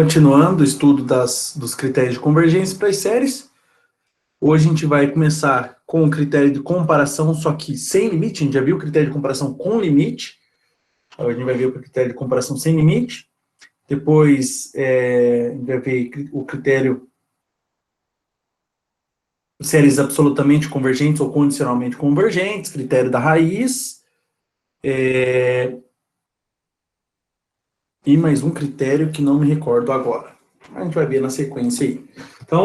Continuando o estudo dos critérios de convergência para as séries, hoje a gente vai começar com o critério de comparação, só que sem limite. A gente já viu o critério de comparação com limite, agora a gente vai ver o critério de comparação sem limite. Depois a gente vai ver o critério de séries absolutamente convergentes ou condicionalmente convergentes, critério da raiz, e mais um critério que não me recordo agora. A gente vai ver na sequência aí. Então,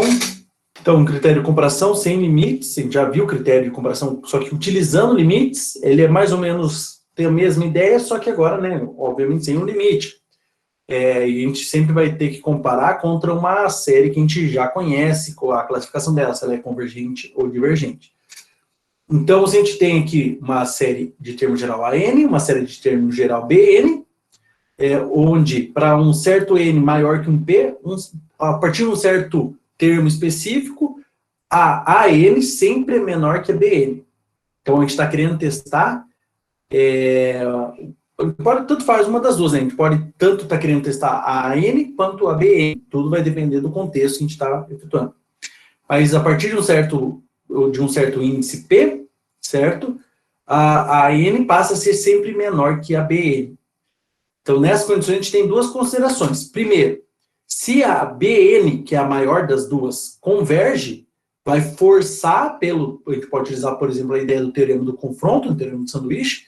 critério de comparação sem limites, a gente já viu o critério de comparação, só que utilizando limites, ele é mais ou menos, tem a mesma ideia, só que agora, né, obviamente sem um limite. E a gente sempre vai ter que comparar contra uma série que a gente já conhece, com a classificação dela, se ela é convergente ou divergente. Então, se a gente tem aqui uma série de termo geral AN, uma série de termo geral BN, onde para um certo N maior que um P, a partir de um certo termo específico, a AN sempre é menor que a BN. Então, a gente está querendo testar, tanto faz uma das duas, né? A gente pode tanto estar querendo testar a AN quanto a BN, tudo vai depender do contexto que a gente está efetuando. Mas a partir de um certo índice P, certo? A AN passa a ser sempre menor que a BN. Então, nessas condições, a gente tem duas considerações. Primeiro, se a BN, que é a maior das duas, converge, vai forçar a gente pode utilizar, por exemplo, a ideia do teorema do confronto, do teorema do sanduíche.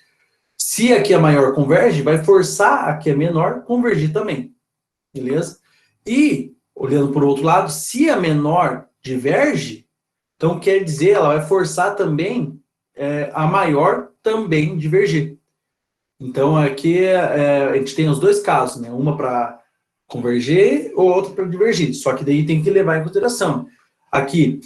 Se a que é maior converge, vai forçar a que é menor convergir também. Beleza? E, olhando por outro lado, se a menor diverge, então quer dizer, ela vai forçar também a maior também divergir. Então, aqui a gente tem os dois casos, né? Uma para converger ou outra para divergir. Só que daí tem que levar em consideração. Aqui,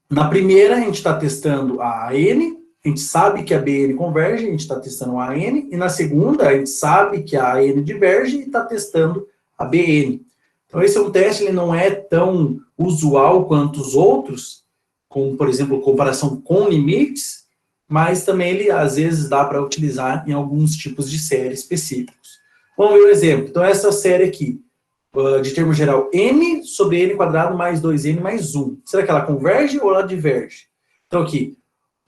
na primeira, a gente está testando a AN, a gente sabe que a BN converge, a gente está testando a AN, e na segunda, a gente sabe que a AN diverge e está testando a BN. Então, esse é um teste, ele não é tão usual quanto os outros, como, por exemplo, comparação com limites, mas também ele, às vezes, dá para utilizar em alguns tipos de série específicos. Vamos ver um exemplo. Então, essa série aqui, de termo geral, n sobre n quadrado mais 2n mais 1. Será que ela converge ou ela diverge? Então, aqui,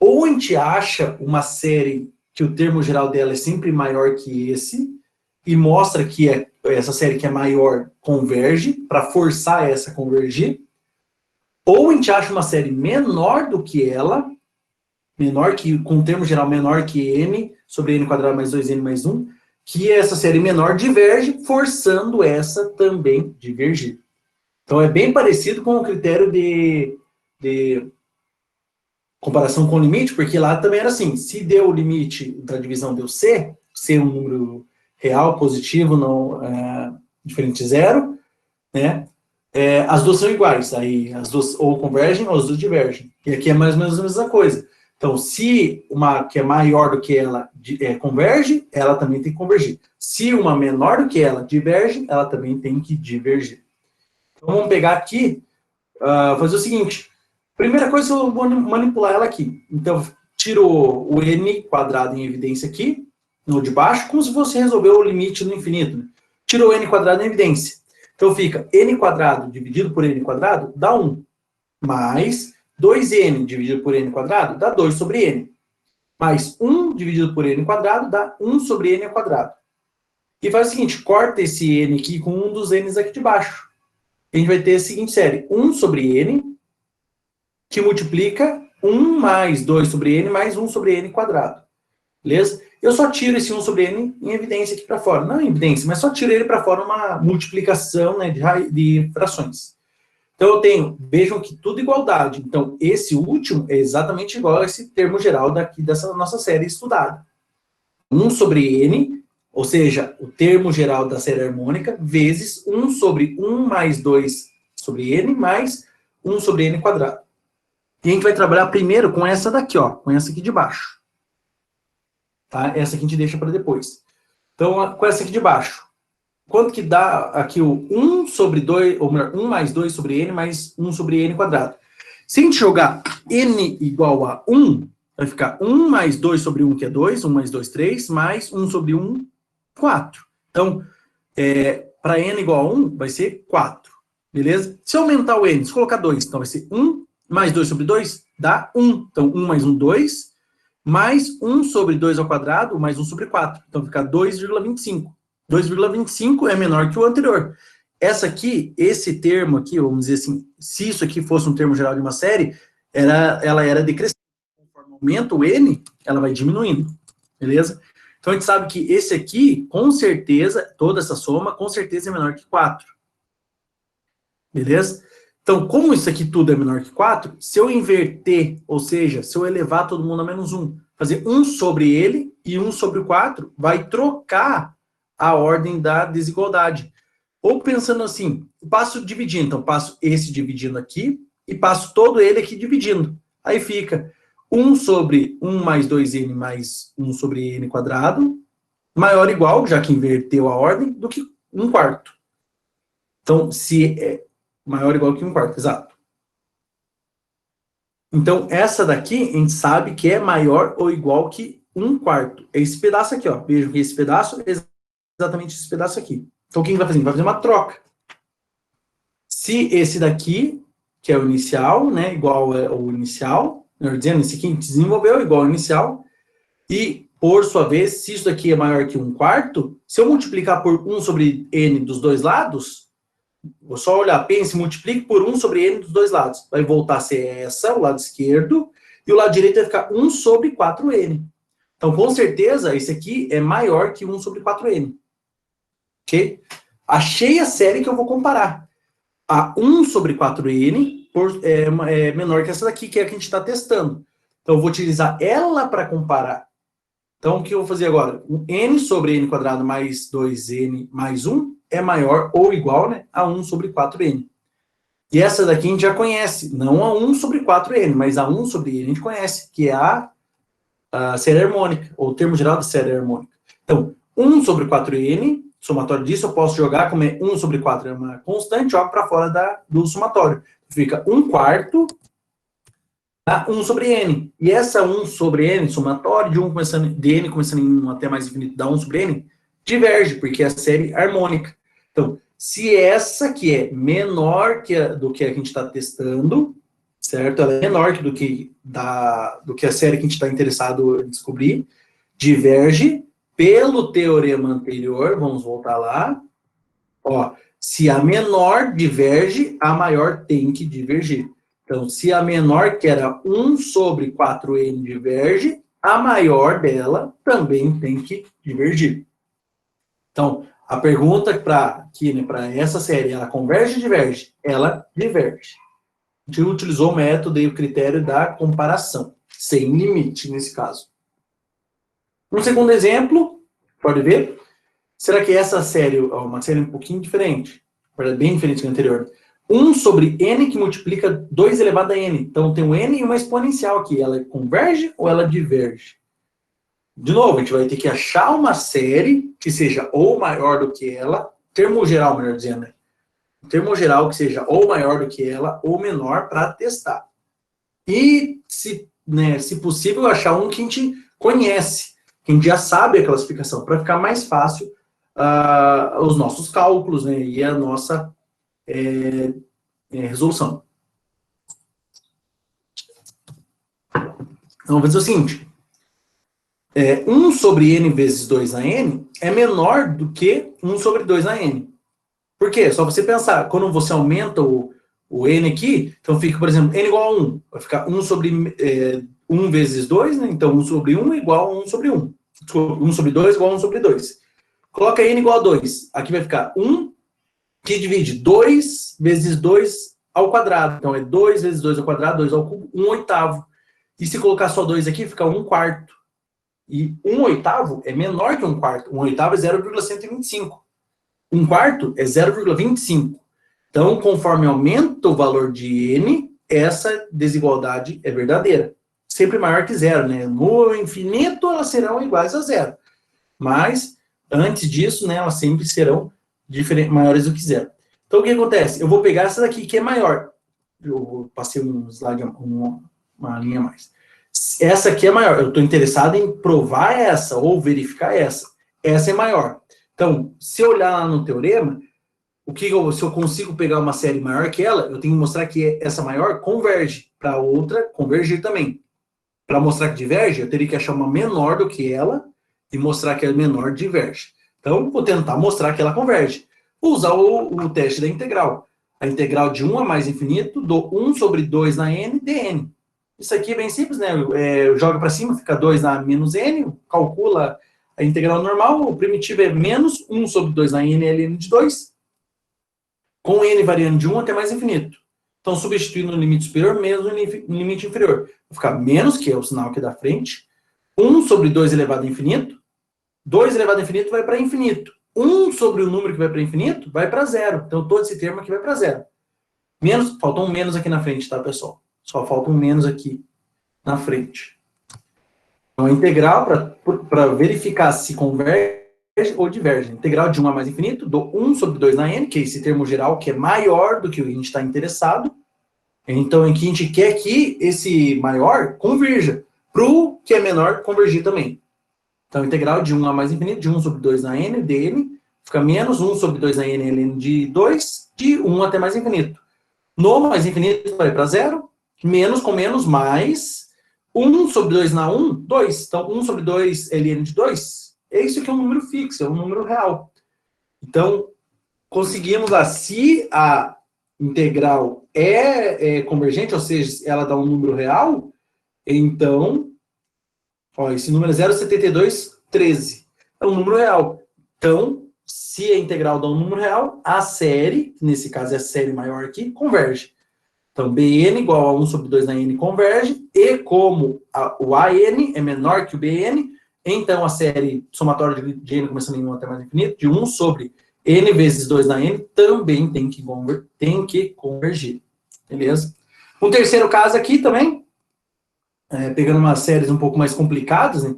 ou a gente acha uma série que o termo geral dela é sempre maior que esse, e mostra que essa série que é maior converge, para forçar essa a convergir, ou a gente acha uma série menor do que ela, com o termo geral menor que n sobre n quadrado mais 2n mais 1, que essa série menor diverge, forçando essa também divergir. Então, é bem parecido com o critério de comparação com limite, porque lá também era assim, se deu o limite da divisão deu C um número real, positivo, não diferente de zero, né? As duas são iguais, aí as duas ou convergem ou as duas divergem. E aqui é mais ou menos a mesma coisa. Então, se uma que é maior do que ela converge, ela também tem que convergir. Se uma menor do que ela diverge, ela também tem que divergir. Então, vamos pegar aqui, fazer o seguinte. Primeira coisa, eu vou manipular ela aqui. Então, tiro o n quadrado em evidência aqui, no de baixo, como se fosse resolver o limite no infinito. Né? Tiro o n quadrado em evidência. Então, fica n quadrado dividido por n quadrado dá 1. Mais 2n dividido por n quadrado dá 2 sobre n. Mais 1 dividido por n quadrado dá 1 sobre n ao quadrado. E faz o seguinte, corta esse n aqui com um dos n's aqui de baixo. A gente vai ter a seguinte série, 1 sobre n, que multiplica 1 mais 2 sobre n mais 1 sobre n quadrado. Beleza? Eu só tiro esse 1 sobre n em evidência aqui para fora. Não em evidência, mas só tiro ele para fora uma multiplicação, né, de frações. Então, vejam que tudo igualdade. Então, esse último é exatamente igual a esse termo geral daqui dessa nossa série estudada. 1 sobre n, ou seja, o termo geral da série harmônica, vezes 1 sobre 1 mais 2 sobre n, mais 1 sobre n quadrado. E a gente vai trabalhar primeiro com essa daqui, ó, com essa aqui de baixo. Tá? Essa aqui a gente deixa para depois. Então, com essa aqui de baixo. Quanto que dá aqui o 1 sobre 2, ou melhor, 1 mais 2 sobre n mais 1 sobre n quadrado. Se a gente jogar n igual a 1, vai ficar 1 mais 2 sobre 1, que é 2, 1 mais 2, 3, mais 1 sobre 1, 4. Então, para n igual a 1, vai ser 4. Beleza? Se aumentar o n, se colocar 2, então vai ser 1 mais 2 sobre 2 dá 1. Então, 1 mais 1, 2. Mais 1 sobre 2 ao quadrado, mais 1 sobre 4. Então, fica 2,25. 2,25 é menor que o anterior. Essa aqui, esse termo aqui, vamos dizer assim, se isso aqui fosse um termo geral de uma série, ela era decrescente. Conforme aumenta o n, ela vai diminuindo. Beleza? Então, a gente sabe que esse aqui, com certeza, toda essa soma, com certeza é menor que 4. Beleza? Então, como isso aqui tudo é menor que 4, se eu inverter, ou seja, se eu elevar todo mundo a menos 1, fazer 1 sobre ele e 1 sobre o 4, vai trocar a ordem da desigualdade. Ou pensando assim, passo dividindo, então passo esse dividindo aqui e passo todo ele aqui dividindo. Aí fica 1 sobre 1 mais 2n mais 1 sobre n quadrado, maior ou igual, já que inverteu a ordem, do que 1 quarto. Então, se é maior ou igual que 1 quarto, exato. Então, essa daqui, a gente sabe que é maior ou igual que 1 quarto. É esse pedaço aqui, ó. Vejam que esse pedaço é exatamente esse pedaço aqui. Então, o que a gente vai fazer? A gente vai fazer uma troca. Se esse daqui, que é o inicial, né, igual ao inicial, melhor dizendo, esse aqui a gente desenvolveu igual ao inicial, e, por sua vez, se isso daqui é maior que 1 quarto, se eu multiplicar por 1 sobre n dos dois lados, vou só olhar, pense, multiplique por 1 sobre n dos dois lados. Vai voltar a ser essa, o lado esquerdo, e o lado direito vai ficar 1 sobre 4n. Então, com certeza, esse aqui é maior que 1 sobre 4n. Ok? Achei a série que eu vou comparar. A 1 sobre 4n é menor que essa daqui, que é a que a gente está testando. Então, eu vou utilizar ela para comparar. Então, o que eu vou fazer agora? N sobre n quadrado mais 2n mais 1 é maior ou igual, né, a 1 sobre 4n. E essa daqui a gente já conhece, não a 1 sobre 4n, mas a 1 sobre n a gente conhece, que é a série harmônica, ou o termo geral da série harmônica. Então, 1 sobre 4n, somatório disso, eu posso jogar, como é 1 sobre 4 é uma constante, jogo para fora do somatório. Fica 1 quarto a 1 sobre n. E essa 1 sobre n, somatório de n começando em 1 até mais infinito, dá 1 sobre n, diverge, porque é a série harmônica. Então, se essa aqui é menor do que a gente está testando, certo? Ela é menor do que a série que a gente está interessado em descobrir, diverge pelo teorema anterior, vamos voltar lá. Ó, se a menor diverge, a maior tem que divergir. Então, se a menor, que era 1 sobre 4n, diverge, a maior dela também tem que divergir. Então, a pergunta para essa série, ela converge ou diverge? Ela diverge. A gente utilizou o método e o critério da comparação, sem limite nesse caso. Um segundo exemplo, pode ver? Será que essa série é uma série um pouquinho diferente? Bem diferente da anterior. 1 sobre n que multiplica 2 elevado a n. Então, tem um n e uma exponencial aqui. Ela converge ou ela diverge? De novo, a gente vai ter que achar uma série que seja ou maior do que ela, termo geral, melhor dizendo, né? Termo geral que seja ou maior do que ela ou menor para testar. E, se possível, achar um que a gente conhece, que a gente já sabe a classificação, para ficar mais fácil os nossos cálculos, né, e a nossa resolução. Então, vamos dizer o seguinte. 1 sobre n vezes 2 na n é menor do que 1 sobre 2 na n. Por quê? Só você pensar, quando você aumenta o n aqui, então fica, por exemplo, n igual a 1. Vai ficar 1 sobre 1 vezes 2, né? Então 1 sobre 1 igual a 1 sobre 1. Desculpa, 1 sobre 2 igual a 1 sobre 2. Coloca n igual a 2. Aqui vai ficar 1, que divide 2 vezes 2 ao quadrado. Então é 2 vezes 2 ao quadrado, 2 ao cubo, 1 oitavo. E se colocar só 2 aqui, fica 1 quarto. E 1 oitavo é menor que 1 quarto. 1 oitavo é 0,125. 1 quarto é 0,25. Então, conforme aumenta o valor de n, essa desigualdade é verdadeira. Sempre maior que zero, né? No infinito, elas serão iguais a zero. Mas, antes disso, né, elas sempre serão maiores do que zero. Então, o que acontece? Eu vou pegar essa daqui, que é maior. Eu passei um slide, uma linha a mais. Essa aqui é maior. Eu estou interessado em provar essa ou verificar essa. Essa é maior. Então, se eu olhar lá no teorema, se eu consigo pegar uma série maior que ela, eu tenho que mostrar que essa maior converge para outra convergir também. Para mostrar que diverge, eu teria que achar uma menor do que ela e mostrar que a menor diverge. Então, vou tentar mostrar que ela converge. Vou usar o teste da integral. A integral de 1 a mais infinito, dou 1 sobre 2 na n, dn. Isso aqui é bem simples, né? Joga para cima, fica 2 na menos n, calcula a integral normal, o primitivo é menos 1 sobre 2 na n, ln de 2, com n variando de 1 até mais infinito. Então, substituindo no limite superior, menos no limite inferior. Vai ficar menos, que é o sinal aqui da frente, 1 sobre 2 elevado a infinito, 2 elevado a infinito vai para infinito. 1 sobre o número que vai para infinito vai para zero. Então, todo esse termo aqui vai para zero. Menos, falta um menos aqui na frente, tá, pessoal? Só falta um menos aqui na frente. Então, a integral, para verificar se converge ou diverge. Integral de 1 a mais infinito, dou 1 sobre 2 na n, que é esse termo geral, que é maior do que o que a gente está interessado. Então, aqui a gente quer que esse maior converja para o que é menor convergir também. Então, integral de 1 a mais infinito, de 1 sobre 2 na n, dn, fica menos 1 sobre 2 na n, ln de 2, de 1 até mais infinito. No mais infinito vai para zero, menos com menos, mais 1 sobre 2 na 1, 2. Então, 1 sobre 2 ln de 2, isso aqui é um número fixo, é um número real. Então, conseguimos lá, se a integral é convergente, ou seja, ela dá um número real, então, ó, esse número é 0,7213. É um número real. Então, se a integral dá um número real, a série, nesse caso é a série maior aqui, converge. Então, bn igual a 1 sobre 2 na n converge, e como o an é menor que o bn, então a série somatória de n começando em 1 até mais infinito, de 1 sobre n vezes 2 na n, também tem que convergir. Beleza? Um terceiro caso aqui também, pegando umas séries um pouco mais complicadas, né?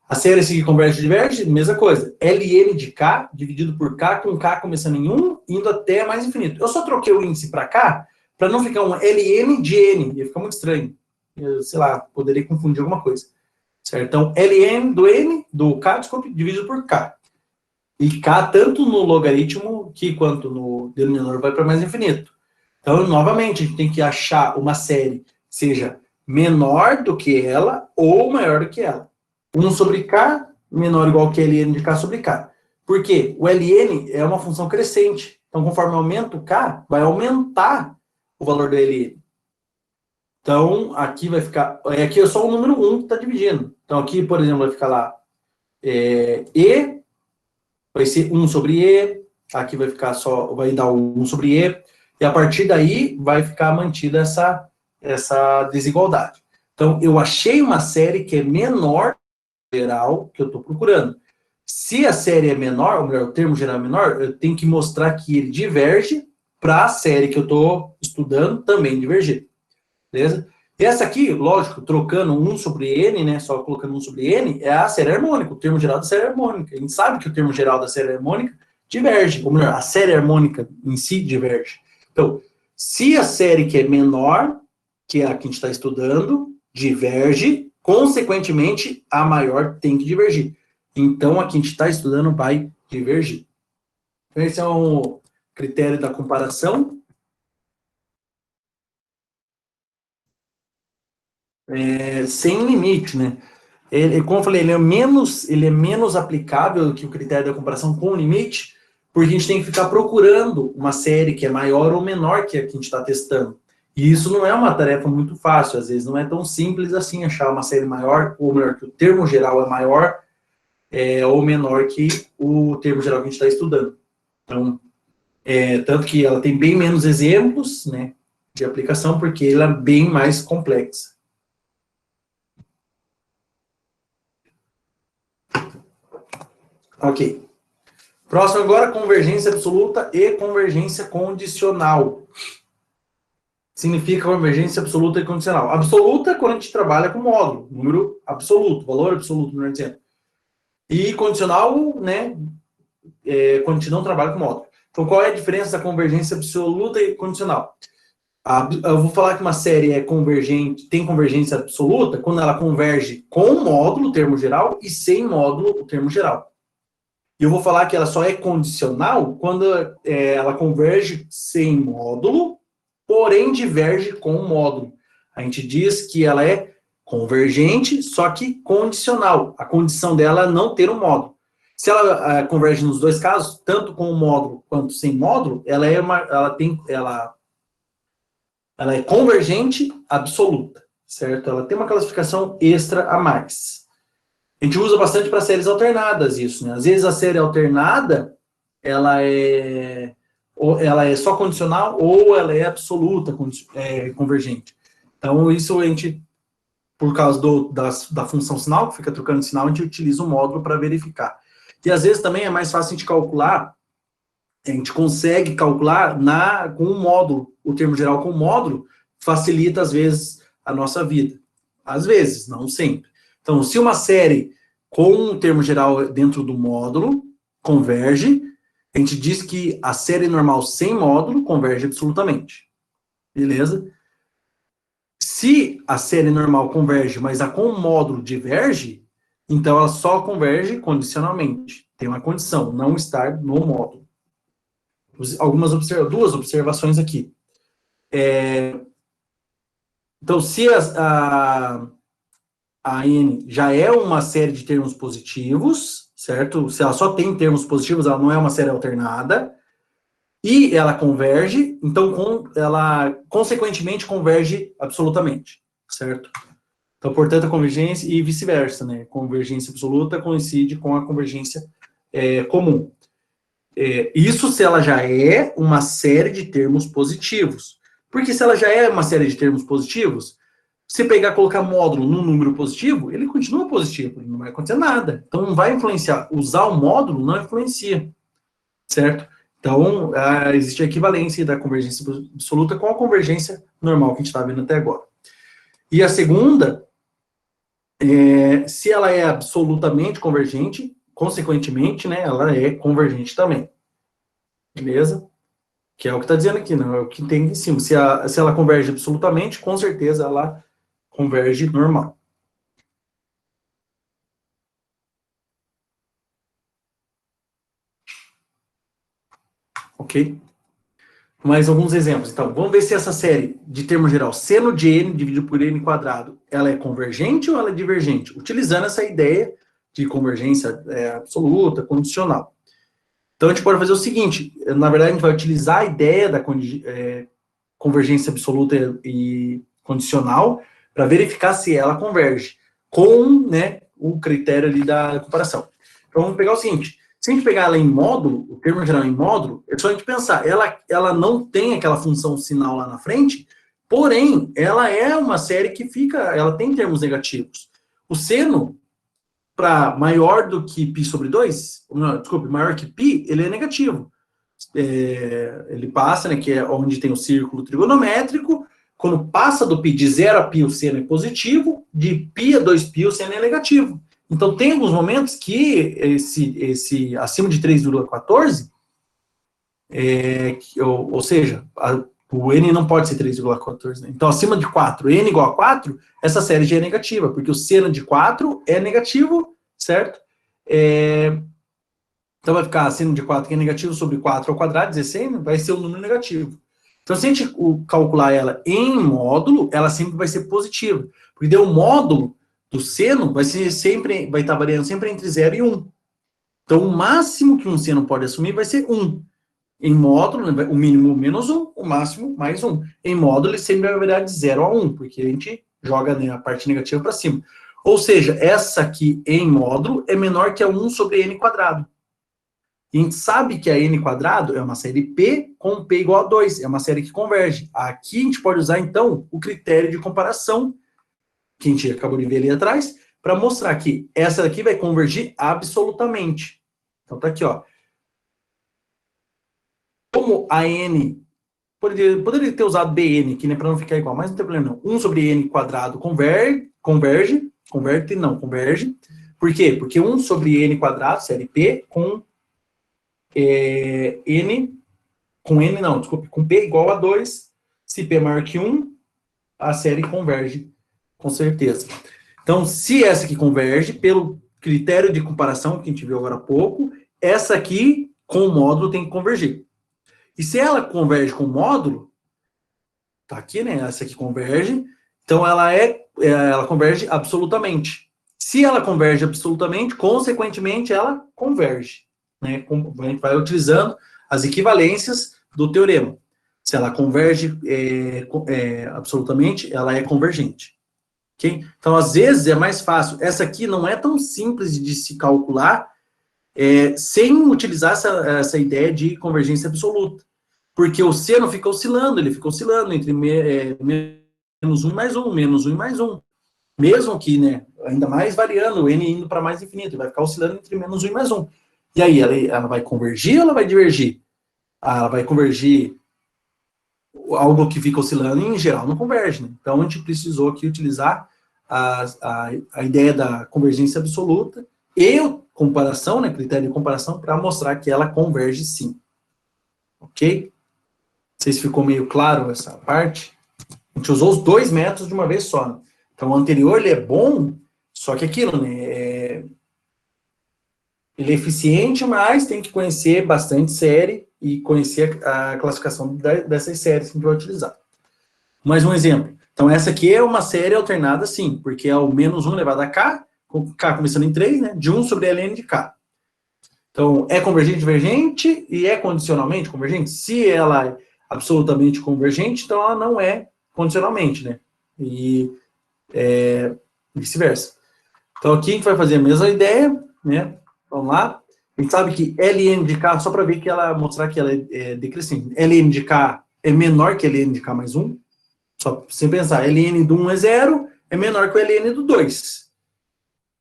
A série que converge e diverge, mesma coisa. Ln de k dividido por k, com k começando em 1, indo até mais infinito. Eu só troquei o índice para k, para não ficar um ln de n, ia ficar muito estranho. Eu, sei lá, poderia confundir alguma coisa. Certo? Então, ln do k, desculpe, dividido por k. E k, tanto no logaritmo quanto no denominador, vai para mais infinito. Então, novamente, a gente tem que achar uma série que seja menor do que ela ou maior do que ela. 1 sobre k menor ou igual que ln de k sobre k. Por quê? O ln é uma função crescente. Então, conforme aumenta o k, vai aumentar o valor do ln. Então, aqui vai ficar... Aqui é só o número 1 que está dividindo. Então, aqui, por exemplo, vai ficar lá e... Vai ser 1 sobre e. Aqui vai ficar só... Vai dar 1 sobre e. E a partir daí, vai ficar mantida essa desigualdade. Então, eu achei uma série que é menor geral que eu estou procurando. Se a série é menor, ou melhor, o termo geral é menor, eu tenho que mostrar que ele diverge para a série que eu estou estudando também divergir. Beleza? E essa aqui, lógico, trocando 1 sobre n, né, só colocando 1 sobre n, é a série harmônica, o termo geral da série harmônica. A gente sabe que o termo geral da série harmônica diverge, ou melhor, a série harmônica em si diverge. Então, se a série que é menor, que é a que a gente está estudando, diverge, consequentemente, a maior tem que divergir. Então, a que a gente está estudando vai divergir. Então, esse é um critério da comparação. Sem limite, né? Como eu falei, ele é menos aplicável que o critério da comparação com limite, porque a gente tem que ficar procurando uma série que é maior ou menor que a que a gente está testando. E isso não é uma tarefa muito fácil, às vezes não é tão simples assim achar uma série maior, ou melhor, que o termo geral é maior ou menor que o termo geral que a gente está estudando. Então, tanto que ela tem bem menos exemplos, né, de aplicação, porque ela é bem mais complexa. Ok. Próximo agora, convergência absoluta e convergência condicional. Significa convergência absoluta e condicional. Absoluta é quando a gente trabalha com módulo, número absoluto, valor absoluto, melhor dizendo. E condicional, né, quando a gente não trabalha com módulo. Então, qual é a diferença da convergência absoluta e condicional? Eu vou falar que uma série é convergente, tem convergência absoluta quando ela converge com módulo, o termo geral, e sem módulo, o termo geral. E eu vou falar que ela só é condicional quando ela converge sem módulo, porém diverge com o módulo. A gente diz que ela é convergente, só que condicional. A condição dela é não ter um módulo. Se ela converge nos dois casos, tanto com o módulo quanto sem módulo, ela é convergente absoluta, certo? Ela tem uma classificação extra a mais. A gente usa bastante para séries alternadas isso, né? Às vezes a série alternada, ela é só condicional ou ela é absoluta, convergente. Então, isso a gente, por causa da função sinal, que fica trocando sinal, a gente utiliza o módulo para verificar. E às vezes também é mais fácil a gente calcular, a gente consegue calcular com o módulo, o termo geral com o módulo, facilita às vezes a nossa vida. Às vezes, não sempre. Então, se uma série com um termo geral dentro do módulo converge, a gente diz que a série normal sem módulo converge absolutamente. Beleza? Se a série normal converge, mas a com módulo diverge, então ela só converge condicionalmente. Tem uma condição, não estar no módulo. Duas observações aqui. Então, se a N já é uma série de termos positivos, certo? Se ela só tem termos positivos, ela não é uma série alternada, e ela converge, então ela, consequentemente, converge absolutamente, certo? Então, portanto, a convergência e vice-versa, né? Convergência absoluta coincide com a convergência comum. Isso se ela já é uma série de termos positivos. Porque se ela já é uma série de termos positivos, se pegar e colocar módulo num número positivo, ele continua positivo, não vai acontecer nada. Então, não vai influenciar. Usar o módulo não influencia, certo? Então, existe a equivalência da convergência absoluta com a convergência normal que a gente está vendo até agora. E a segunda, se ela é absolutamente convergente, consequentemente, né, ela é convergente também. Beleza? Que é o que está dizendo aqui, não é o que tem em cima. Se ela converge absolutamente, com certeza ela converge normal. Ok? Mais alguns exemplos. Então, vamos ver se essa série, de termo geral, seno de n dividido por n quadrado, ela é convergente ou ela é divergente? Utilizando essa ideia de convergência absoluta, condicional. Então, a gente pode fazer o seguinte, na verdade, a gente vai utilizar a ideia da convergência absoluta e condicional para verificar se ela converge com, né, o critério ali da comparação. Então, vamos pegar o seguinte, se a gente pegar ela em módulo, o termo geral em módulo, é só a gente pensar, ela não tem aquela função sinal lá na frente, porém, ela é uma série que ela tem termos negativos. O seno, para maior do que π sobre 2, desculpe, maior que π, ele é negativo. Ele passa, né, que é onde tem o círculo trigonométrico, quando passa do π de 0 a π, o seno é positivo, de π a 2π, o seno é negativo. Então, tem alguns momentos que esse acima de 3,14, ou seja, o n não pode ser 3,14, né? Então, acima de 4, n igual a 4, essa série já é negativa, porque o seno de 4 é negativo, certo? Então, vai ficar seno de 4, que é negativo, sobre 4 ao quadrado, 16, vai ser um número negativo. Então, se a gente calcular ela em módulo, ela sempre vai ser positiva. Porque o módulo do seno vai estar variando sempre entre 0 e 1. Então, o máximo que um seno pode assumir vai ser 1. Em módulo, o mínimo menos 1, o máximo mais 1. Em módulo, ele sempre vai variar de 0 a 1, porque a gente joga, né, a parte negativa para cima. Ou seja, essa aqui em módulo é menor que a 1 sobre n quadrado. E a gente sabe que a n quadrado é uma série P com P igual a 2, é uma série que converge. Aqui a gente pode usar, então, o critério de comparação, que a gente acabou de ver ali atrás, para mostrar que essa daqui vai convergir absolutamente. Então, tá aqui, ó. Como a n... Poderia ter usado bn aqui, né, para não ficar igual, mas não tem problema não. 1 sobre n quadrado converge. Por quê? Porque 1 sobre n quadrado, série P, com com P igual a 2, se P é maior que 1, a série converge, com certeza. Então, se essa aqui converge, pelo critério de comparação que a gente viu agora há pouco, essa aqui, com o módulo, tem que convergir. E se ela converge com o módulo, tá aqui, né? Essa aqui converge, então ela converge absolutamente. Se ela converge absolutamente, consequentemente, ela converge. Né? A gente vai utilizando as equivalências do teorema. Se ela converge absolutamente, ela é convergente. Okay? Então, às vezes, é mais fácil. Essa aqui não é tão simples de se calcular sem utilizar essa ideia de convergência absoluta. Porque o seno fica oscilando, ele fica oscilando entre menos 1 e mais 1, menos 1 e mais 1. Mesmo que, né, ainda mais variando, o n indo para mais infinito, vai ficar oscilando entre menos 1 e mais 1. E aí, ela vai convergir ou ela vai divergir? Ela vai convergir algo que fica oscilando, e em geral não converge. Né? Então, a gente precisou aqui utilizar a ideia da convergência absoluta e comparação, né, critério de comparação, para mostrar que ela converge sim. Ok? Não sei se ficou meio claro essa parte. A gente usou os dois métodos de uma vez só. Né? Então, o anterior, ele é bom, só que aquilo, né, ele é eficiente, mas tem que conhecer bastante série e conhecer a classificação dessas séries que a gente vai utilizar. Mais um exemplo. Então, essa aqui é uma série alternada, sim, porque é o menos 1 elevado a k, com k começando em 3, né, de 1 sobre ln de k. Então, é convergente, divergente e é condicionalmente convergente? Se ela é absolutamente convergente, então ela não é condicionalmente, né? E vice-versa. Então, aqui a gente vai fazer a mesma ideia, né? Vamos lá. A gente sabe que ln de k, só para ver que ela, mostrar que ela é decrescente. Ln de k é menor que ln de k mais 1. Só para você pensar, ln do 1 é 0, é menor que o ln do 2.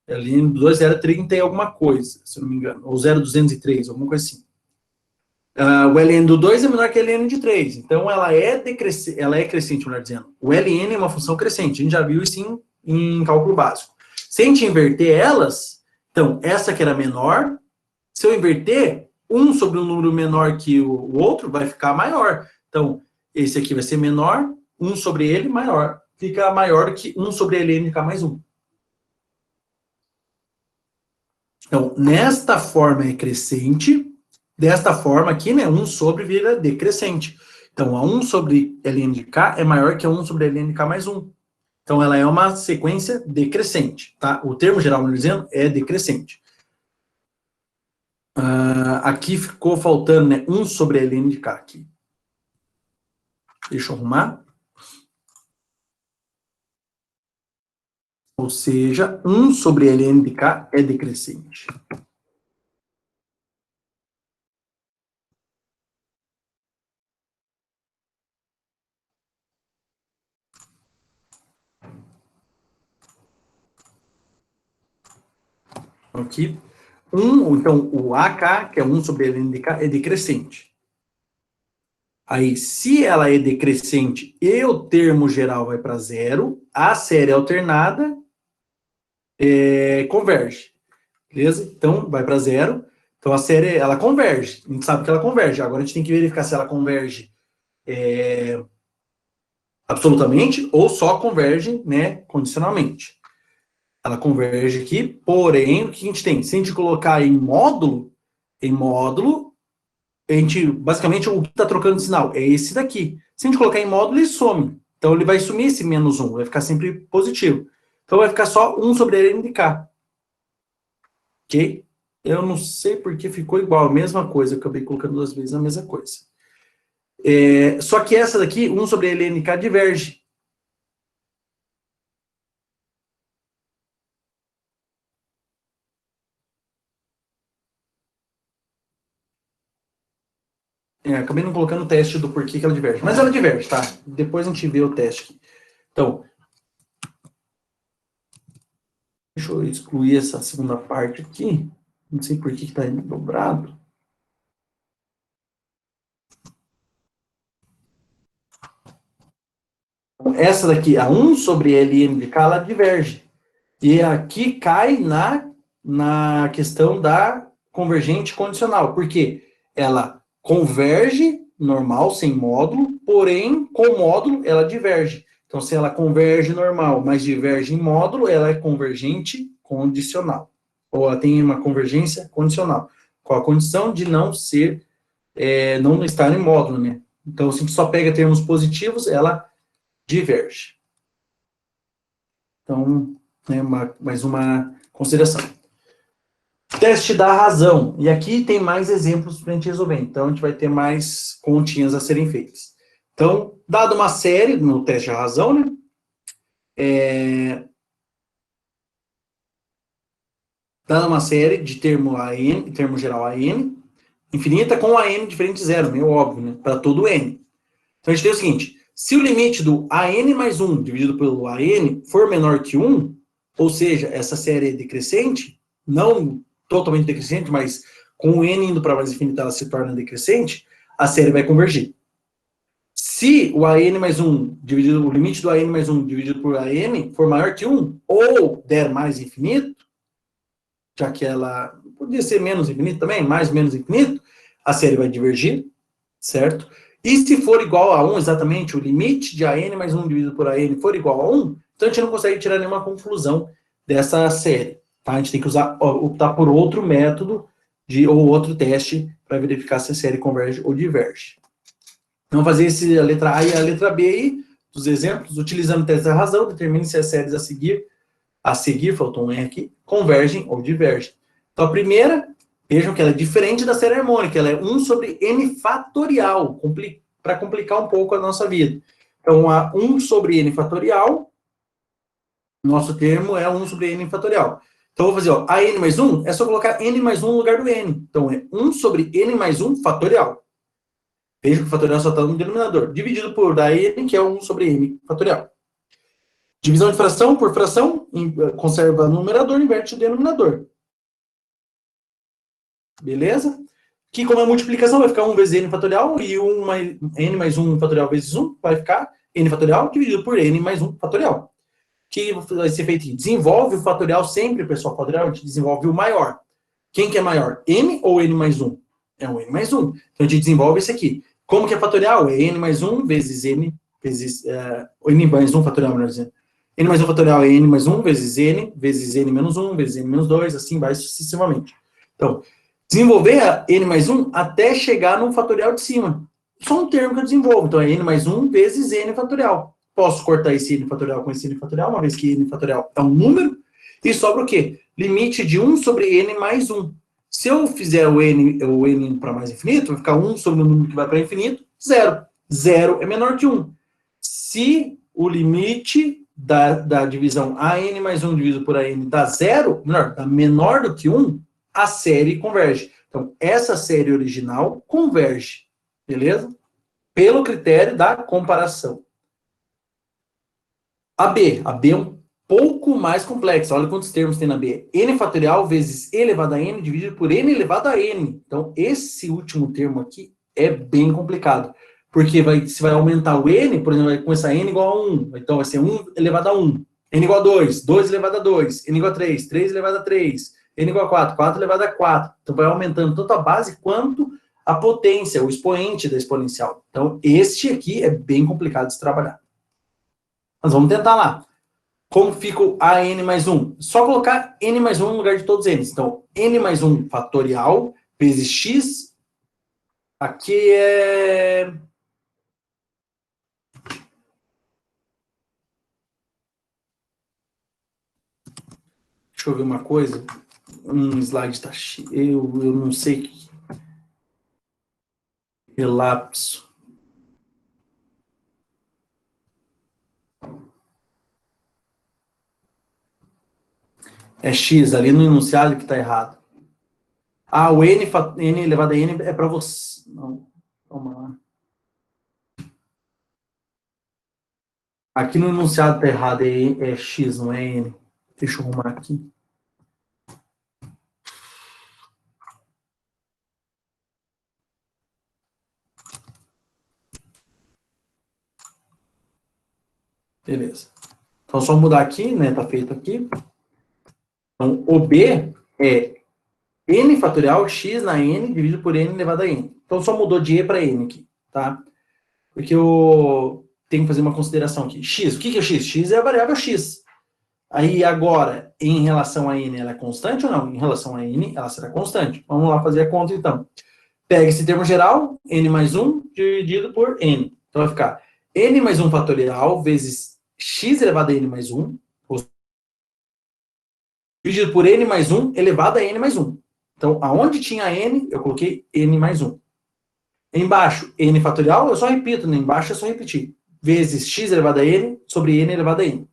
Ln do 2 era 30 e alguma coisa, se eu não me engano. Ou 0,203, alguma coisa assim. O ln do 2 é menor que o ln de 3. Então, ela é crescente, melhor dizendo. O ln é uma função crescente. A gente já viu isso em cálculo básico. Se a gente inverter elas, então, essa que era menor, se eu inverter, um sobre um número menor que o outro vai ficar maior. Então, esse aqui vai ser menor, 1 sobre ele maior. Fica maior que 1 sobre ln de k mais 1. Então, nesta forma é crescente, desta forma aqui, né, 1 sobre vira decrescente. Então, a 1 sobre ln de k é maior que a 1 sobre ln de k mais 1. Então, ela é uma sequência decrescente, tá? O termo geral, melhor dizendo, é decrescente. Aqui ficou faltando, né, 1 sobre ln de k aqui. Deixa eu arrumar. Ou seja, 1 sobre ln de k é decrescente. Aqui. Então, o AK, que é 1 sobre ln de k, é decrescente. Aí, se ela é decrescente e o termo geral vai para zero, a série alternada converge. Beleza? Então, vai para zero. Então, a série, ela converge. A gente sabe que ela converge. Agora, a gente tem que verificar se ela converge absolutamente ou só converge, né, condicionalmente. Ela converge aqui, porém, o que a gente tem? Se a gente colocar em módulo, a gente, basicamente, o que está trocando de sinal é esse daqui. Se a gente colocar em módulo, ele some. Então, ele vai sumir esse menos 1, vai ficar sempre positivo. Então, vai ficar só 1 sobre ln de k. Ok? Eu não sei porque ficou igual, a mesma coisa. Eu acabei colocando duas vezes a mesma coisa. Só que essa daqui, 1 sobre ln de k, diverge. Acabei não colocando o teste do porquê que ela diverge. Mas ela diverge, tá? Depois a gente vê o teste aqui. Então, deixa eu excluir essa segunda parte aqui. Não sei por que está dobrado. Essa daqui, a 1 sobre ln de k, ela diverge. E aqui cai na questão da convergente condicional. Porque ela converge normal, sem módulo, porém, com módulo, ela diverge. Então, se ela converge normal, mas diverge em módulo, ela é convergente condicional. Ou ela tem uma convergência condicional. Com a condição de não ser, não estar em módulo, né? Então, se a gente só pega termos positivos, ela diverge. Então, né, mais uma consideração. Teste da razão. E aqui tem mais exemplos para a gente resolver. Então, a gente vai ter mais continhas a serem feitas. Então, dado uma série no teste da razão, né? Dada uma série de termo AN, termo geral AN, infinita com AN diferente de zero, meio óbvio, né? Para todo N. Então, a gente tem o seguinte, se o limite do AN mais 1 dividido pelo AN for menor que 1, ou seja, essa série é decrescente, não totalmente decrescente, mas com o N indo para mais infinito ela se torna decrescente, a série vai convergir. Se o AN mais 1 dividido, o limite do AN mais 1 dividido por AN for maior que 1, ou der mais infinito, já que ela podia ser menos infinito também, mais menos infinito, a série vai divergir, certo? E se for igual a 1, exatamente, o limite de AN mais 1 dividido por AN for igual a 1, então a gente não consegue tirar nenhuma conclusão dessa série. Tá? A gente tem que optar por outro método ou outro teste para verificar se a série converge ou diverge. Vamos fazer a letra A e a letra B aí, dos exemplos, utilizando o teste da razão, determine se as séries a seguir, faltou um R aqui, convergem ou divergem. Então a primeira, vejam que ela é diferente da série harmônica, ela é 1 sobre n fatorial, para complicar um pouco a nossa vida. Então a 1 sobre n fatorial, nosso termo é 1 sobre n fatorial. Então eu vou fazer, a n mais 1, é só colocar n mais 1 no lugar do n. Então é 1 sobre n mais 1 fatorial. Veja que o fatorial só está no denominador. Dividido por n, que é 1 sobre n fatorial. Divisão de fração por fração, conserva o numerador, inverte o denominador. Beleza? Que como é multiplicação, vai ficar 1 vezes n fatorial, e n mais 1 fatorial vezes 1, vai ficar n fatorial dividido por n mais 1 fatorial. Que vai ser feito aqui? Desenvolve o fatorial sempre, pessoal, fatorial, a gente desenvolve o maior. Quem que é maior? N ou n mais 1? É um n mais 1. Então a gente desenvolve esse aqui. Como que é fatorial? É n mais 1 vezes n, vezes n mais 1 fatorial, melhor dizendo. N mais 1 fatorial é n mais 1 vezes n menos 1, vezes n menos 2, assim vai sucessivamente. Então, desenvolver a n mais 1 até chegar no fatorial de cima. Só um termo que eu desenvolvo. Então, é n mais 1 vezes n fatorial. Posso cortar esse n fatorial com esse n fatorial, uma vez que n fatorial é um número, e sobra o quê? Limite de 1 sobre n mais 1. Se eu fizer o n para mais infinito, vai ficar 1 sobre o número que vai para infinito, 0. 0 é menor que 1. Se o limite da divisão AN mais 1 dividido por AN dá 0, dá menor do que 1, a série converge. Então, essa série original converge, beleza? Pelo critério da comparação. A B é um pouco mais complexa. Olha quantos termos tem na B. N fatorial vezes e elevado a n dividido por n elevado a n. Então, esse último termo aqui é bem complicado. Porque você vai aumentar o n, por exemplo, vai começar n igual a 1. Então, vai ser 1 elevado a 1. N igual a 2, 2 elevado a 2. N igual a 3, 3 elevado a 3. N igual a 4, 4 elevado a 4. Então, vai aumentando tanto a base quanto a potência, o expoente da exponencial. Então, este aqui é bem complicado de se trabalhar. Mas vamos tentar lá. Como fica o AN mais 1? Só colocar N mais 1 no lugar de todos eles. Então, N mais 1 fatorial vezes X. Aqui é... Deixa eu ver uma coisa. Um slide está cheio. Eu não sei. Relapso. É X, ali no enunciado que está errado. Ah, o N elevado a N é para você. Não, vamos lá. Aqui no enunciado está errado, é X, não é N. Deixa eu arrumar aqui. Beleza. Então, só mudar aqui, né? Tá feito aqui. Então, o B é n fatorial x na n dividido por n elevado a n. Então, só mudou de e para n aqui, tá? Porque eu tenho que fazer uma consideração aqui. X, o que é x? X é a variável x. Aí agora, em relação a n, ela é constante ou não? Em relação a n, ela será constante. Vamos lá fazer a conta, então. Pega esse termo geral, n mais 1, dividido por n. Então vai ficar n mais 1 fatorial vezes x elevado a n mais 1, dividido por n mais 1 elevado a n mais 1. Então, aonde tinha n, eu coloquei n mais 1. Embaixo, n fatorial, eu só repito, né? Embaixo é só repetir. Vezes x elevado a n sobre n elevado a n.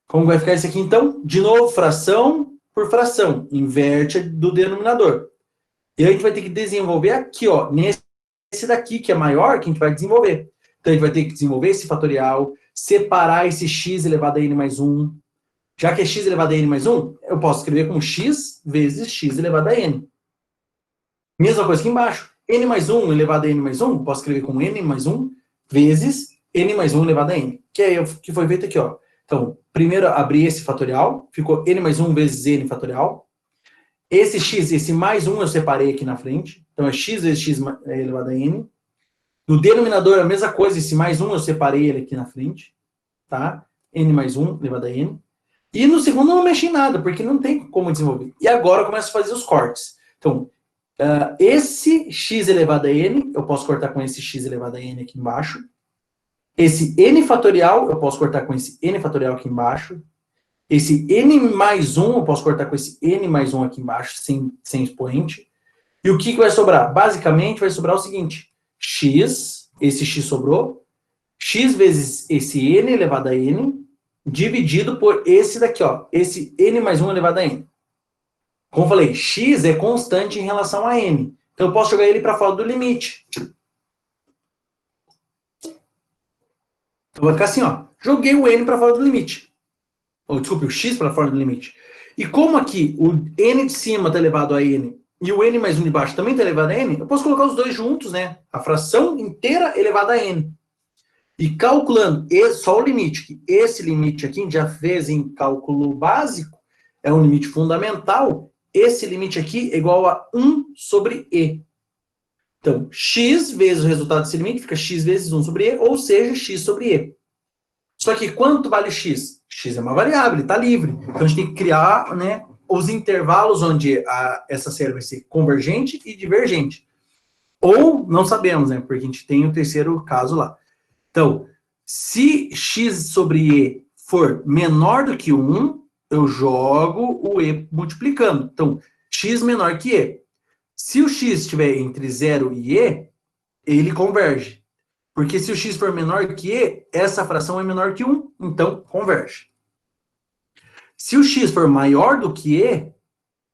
Como vai ficar isso aqui, então? De novo, fração por fração. Inverte do denominador. E aí a gente vai ter que desenvolver aqui, ó, nesse daqui, que é maior, que a gente vai desenvolver. Então, a gente vai ter que desenvolver esse fatorial, separar esse x elevado a n mais 1. Já que é x elevado a n mais 1, eu posso escrever como x vezes x elevado a n. Mesma coisa aqui embaixo. N mais 1 elevado a n mais 1, posso escrever como n mais 1 vezes n mais 1 elevado a n. Que foi feito aqui, ó. Então, primeiro abri esse fatorial, ficou n mais 1 vezes n fatorial. Esse x, esse mais 1 eu separei aqui na frente. Então, é x vezes x elevado a n. No denominador, a mesma coisa, esse mais 1 eu separei ele aqui na frente. Tá? N mais 1 elevado a n. E no segundo eu não mexi em nada, porque não tem como desenvolver. E agora eu começo a fazer os cortes. Então, esse x elevado a n, eu posso cortar com esse x elevado a n aqui embaixo. Esse n fatorial, eu posso cortar com esse n fatorial aqui embaixo. Esse n mais 1, eu posso cortar com esse n mais 1 aqui embaixo, sem expoente. E o que vai sobrar? Basicamente, vai sobrar o seguinte. X, esse x sobrou, x vezes esse n elevado a n, dividido por esse daqui, ó. Esse n mais 1 elevado a n. Como eu falei, x é constante em relação a n. Então, eu posso jogar ele para fora do limite. Então, vai ficar assim, ó. Joguei o n para fora do limite. Ou, desculpe, o x para fora do limite. E como aqui o n de cima está elevado a n e o n mais 1 de baixo também está elevado a n, eu posso colocar os dois juntos, né? A fração inteira elevada a n. E calculando só o limite, que esse limite aqui a gente já fez em cálculo básico, é um limite fundamental. Esse limite aqui é igual a 1 sobre e. Então, x vezes o resultado desse limite fica x vezes 1 sobre e, ou seja, x sobre e. Só que quanto vale x? X é uma variável, ele está livre. Então, a gente tem que criar, né, os intervalos onde essa série vai ser convergente e divergente. Ou não sabemos, né, porque a gente tem o terceiro caso lá. Então, se x sobre e for menor do que 1, eu jogo o e multiplicando. Então, x menor que e. Se o x estiver entre 0 e e, ele converge. Porque se o x for menor que e, essa fração é menor que 1, então converge. Se o x for maior do que e,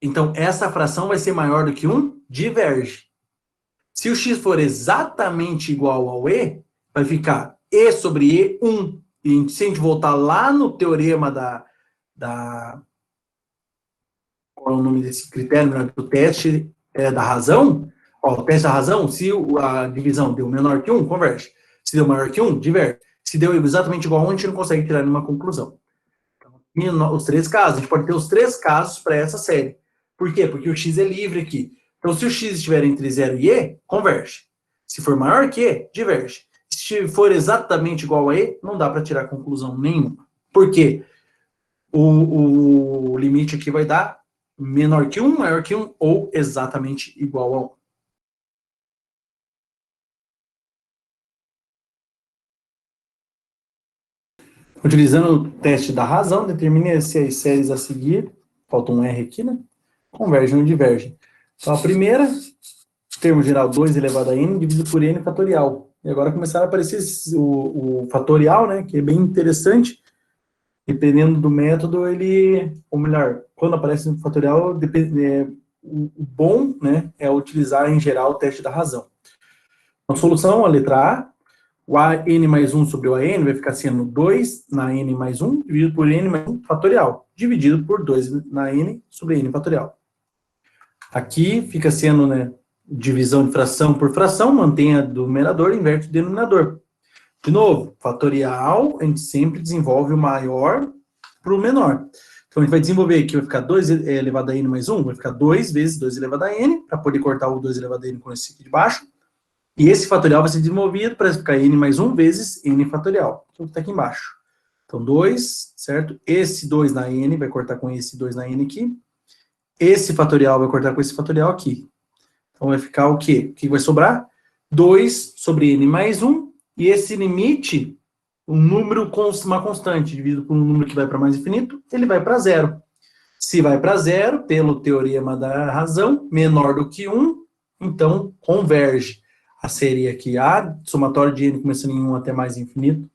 então essa fração vai ser maior do que 1, diverge. Se o x for exatamente igual ao e, vai ficar e sobre e, 1. E se a gente voltar lá no teorema qual é o nome desse critério, né, do teste da razão, ó, o teste da razão, se a divisão deu menor que 1, converge. Se deu maior que 1, diverge. Se deu exatamente igual a 1, a gente não consegue tirar nenhuma conclusão. Então, os três casos, a gente pode ter os três casos para essa série. Por quê? Porque o x é livre aqui. Então, se o x estiver entre 0 e e, converge. Se for maior que e, diverge. Se for exatamente igual a e, não dá para tirar conclusão nenhuma. Por quê? O limite aqui vai dar menor que 1, maior que 1 ou exatamente igual a 1. Utilizando o teste da razão, determine se as séries a seguir, falta um R aqui, né? Convergem ou divergem. Então, a primeira, termo geral 2 elevado a n, dividido por n fatorial. E agora começaram a aparecer o fatorial, né? Que é bem interessante. Dependendo do método, ou melhor, quando aparece o fatorial, o bom, né, é utilizar, em geral, o teste da razão. A solução, a letra A, o AN mais 1 sobre o AN vai ficar sendo 2 na N mais 1, dividido por N mais 1 fatorial, dividido por 2 na N sobre N fatorial. Aqui fica sendo, né, divisão de fração por fração, mantém o numerador, inverte o denominador. De novo, fatorial, a gente sempre desenvolve o maior para o menor. Então, a gente vai desenvolver aqui, vai ficar 2 elevado a n mais 1, vai ficar 2 vezes 2 elevado a n, para poder cortar o 2 elevado a n com esse aqui de baixo. E esse fatorial vai ser desenvolvido para ficar n mais 1 vezes n fatorial, que está aqui embaixo. Então, 2, certo? Esse 2 na n vai cortar com esse 2 na n aqui. Esse fatorial vai cortar com esse fatorial aqui. Então, vai ficar o quê? O que vai sobrar? 2 sobre n mais 1. E esse limite, um número com uma constante, dividido por um número que vai para mais infinito, ele vai para 0. Se vai para 0, pelo teorema da razão, menor do que 1, então converge. A série aqui A, somatório de n começando em 1 até mais infinito,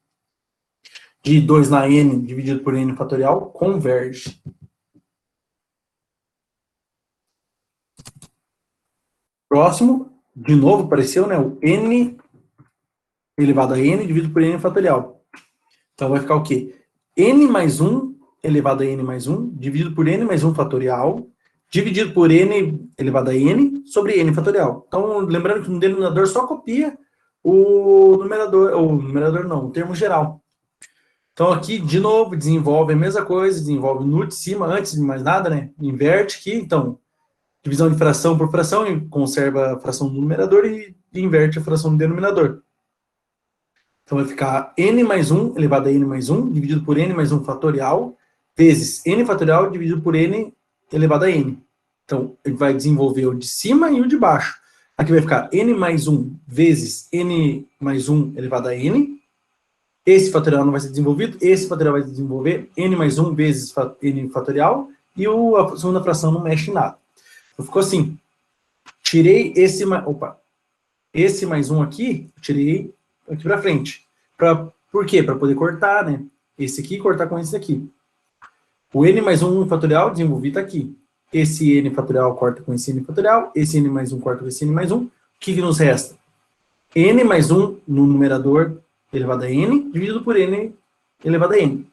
de 2 na n dividido por n fatorial, converge. Próximo, de novo, apareceu, né, o n elevado a n dividido por n fatorial. Então vai ficar o quê? N mais 1 elevado a n mais 1, dividido por n mais 1 fatorial, dividido por n elevado a n sobre n fatorial. Então, lembrando que no denominador só copia o numerador não, o termo geral. Então, aqui, de novo, desenvolve a mesma coisa, desenvolve no de cima, antes de mais nada, né? Inverte aqui, então, divisão de fração por fração, e conserva a fração no numerador e inverte a fração no denominador. Então, vai ficar n mais 1 elevado a n mais 1, dividido por n mais 1 fatorial, vezes n fatorial dividido por n elevado a n. Então, ele vai desenvolver o de cima e o de baixo. Aqui vai ficar n mais 1 vezes n mais 1 elevado a n. Esse fatorial não vai ser desenvolvido, esse fatorial vai desenvolver n mais 1 vezes n fatorial, e a segunda fração não mexe em nada. Então, ficou assim. Tirei esse mais 1 aqui, tirei aqui para frente. Por quê? Para poder cortar, né? Esse aqui cortar com esse aqui. O n mais 1 fatorial desenvolvido está aqui. Esse n fatorial corta com esse n fatorial, esse n mais 1 corta com esse n mais 1. O que nos resta? N mais 1 no numerador elevado a n, dividido por n elevado a n.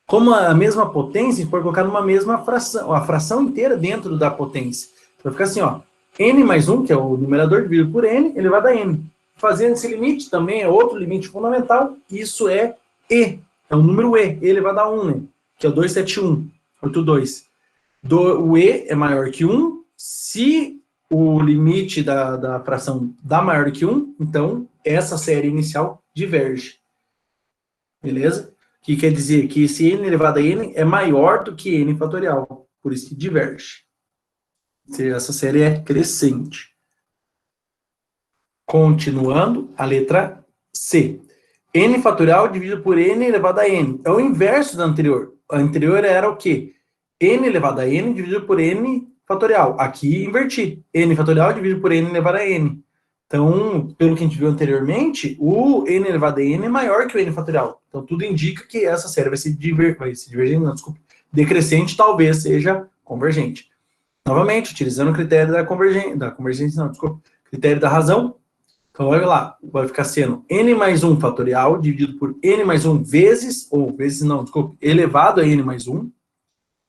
Como a mesma potência, a gente pode colocar numa mesma fração, a fração inteira dentro da potência. Vai ficar assim, ó, n mais 1, que é o numerador, dividido por n elevado a n. Fazendo esse limite, também é outro limite fundamental, isso é e, é o número e elevado a 1, né? Que é o 271, 82. O e é maior que 1, se o limite da fração dá maior que 1, então essa série inicial diverge. Beleza? O que quer dizer? Que esse n elevado a n é maior do que n fatorial, por isso que diverge. Essa série é crescente. Continuando, a letra C. N fatorial dividido por n elevado a n. É o inverso da anterior. A anterior era o quê? N elevado a n dividido por n fatorial. Aqui, inverti. N fatorial dividido por n elevado a n. Então, pelo que a gente viu anteriormente, o n elevado a n é maior que o n fatorial. Então, tudo indica que essa série vai se divergente, não, desculpa, decrescente, talvez seja convergente. Novamente, utilizando o critério critério da razão. Então, olha lá, vai ficar sendo n mais 1 fatorial dividido por n mais 1 vezes, elevado a n mais 1,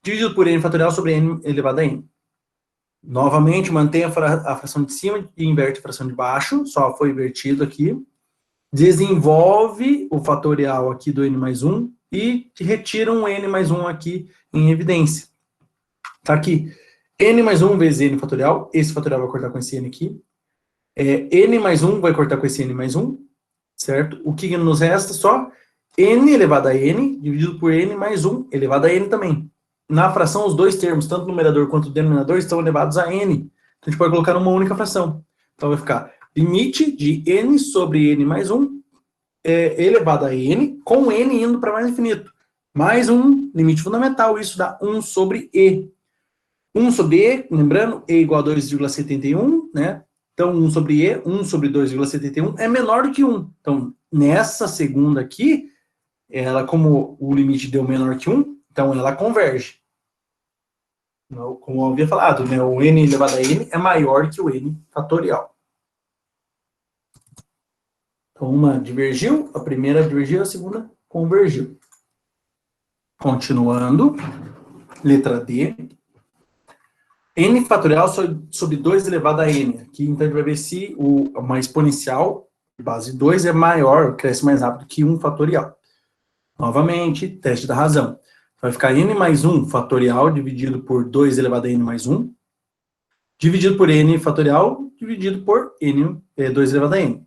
dividido por n fatorial sobre n elevado a n. Novamente, mantém a fração de cima e inverte a fração de baixo, só foi invertido aqui. Desenvolve o fatorial aqui do n mais 1 e retira um n mais 1 aqui em evidência. Tá aqui, n mais 1 vezes n fatorial, esse fatorial vai cortar com esse n aqui. N mais 1 vai cortar com esse n mais 1, certo? O que nos resta? Só n elevado a n dividido por n mais 1 elevado a n também. Na fração, os dois termos, tanto o numerador quanto o denominador, estão elevados a n. Então, a gente pode colocar numa única fração. Então, vai ficar limite de n sobre n mais 1 elevado a n, com n indo para mais infinito. Mais um limite fundamental, isso dá 1 sobre e. 1 sobre e, lembrando, e igual a 2,71, né? Então, 1 sobre e, 1 sobre 2,71 é menor do que 1. Então, nessa segunda aqui, ela, como o limite deu menor que 1, então ela converge. Como eu havia falado, né? O n elevado a n é maior que o n fatorial. Então, uma divergiu, a primeira divergiu, a segunda convergiu. Continuando, letra D. N fatorial sobre 2 elevado a n. Aqui, então, a gente vai ver se uma exponencial de base 2 é maior, cresce mais rápido que 1 fatorial. Novamente, teste da razão. Vai ficar n mais 1 fatorial dividido por 2 elevado a n mais 1, dividido por n fatorial dividido por 2 elevado a n.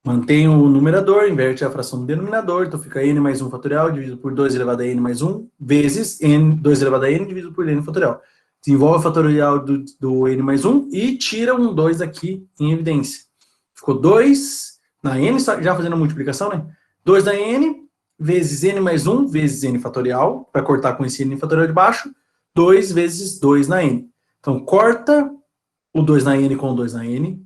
Mantém o numerador, inverte a fração do denominador, então fica n mais 1 fatorial dividido por 2 elevado a n mais 1, vezes n, 2 elevado a n dividido por n fatorial. Desenvolve o fatorial do n mais 1 e tira um 2 aqui em evidência. Ficou 2 na n, já fazendo a multiplicação, né? 2 na n, vezes n mais 1, vezes n fatorial, para cortar com esse n fatorial de baixo, 2 vezes 2 na n. Então, corta o 2 na n com o 2 na n,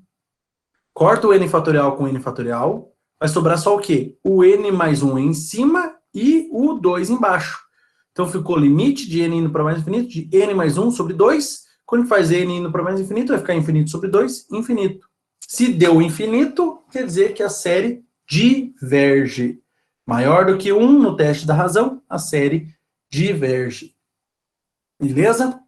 corta o n fatorial com n fatorial, vai sobrar só o quê? O n mais 1 em cima e o 2 embaixo. Então, ficou limite de n indo para mais infinito de n mais 1 sobre 2. Quando faz n indo para mais infinito, vai ficar infinito sobre 2, infinito. Se deu infinito, quer dizer que a série diverge. Maior do que 1 no teste da razão, a série diverge. Beleza?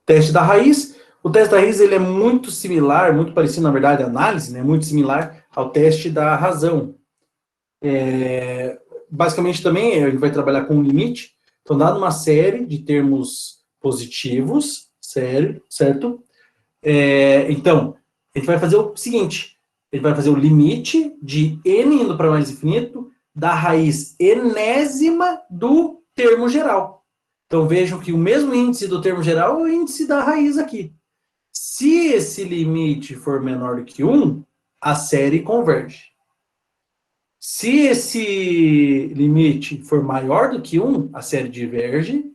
Teste da raiz. O teste da raiz ele é muito similar, muito parecido, na verdade, a análise, né? Muito similar ao teste da razão. Basicamente, também, a gente vai trabalhar com um limite. Então, dado uma série de termos positivos, certo? Então, a gente vai fazer o seguinte. A gente vai fazer o limite de n indo para mais infinito da raiz enésima do termo geral. Então, vejam que o mesmo índice do termo geral é o índice da raiz aqui. Se esse limite for menor do que 1, a série converge. Se esse limite for maior do que 1, a série diverge.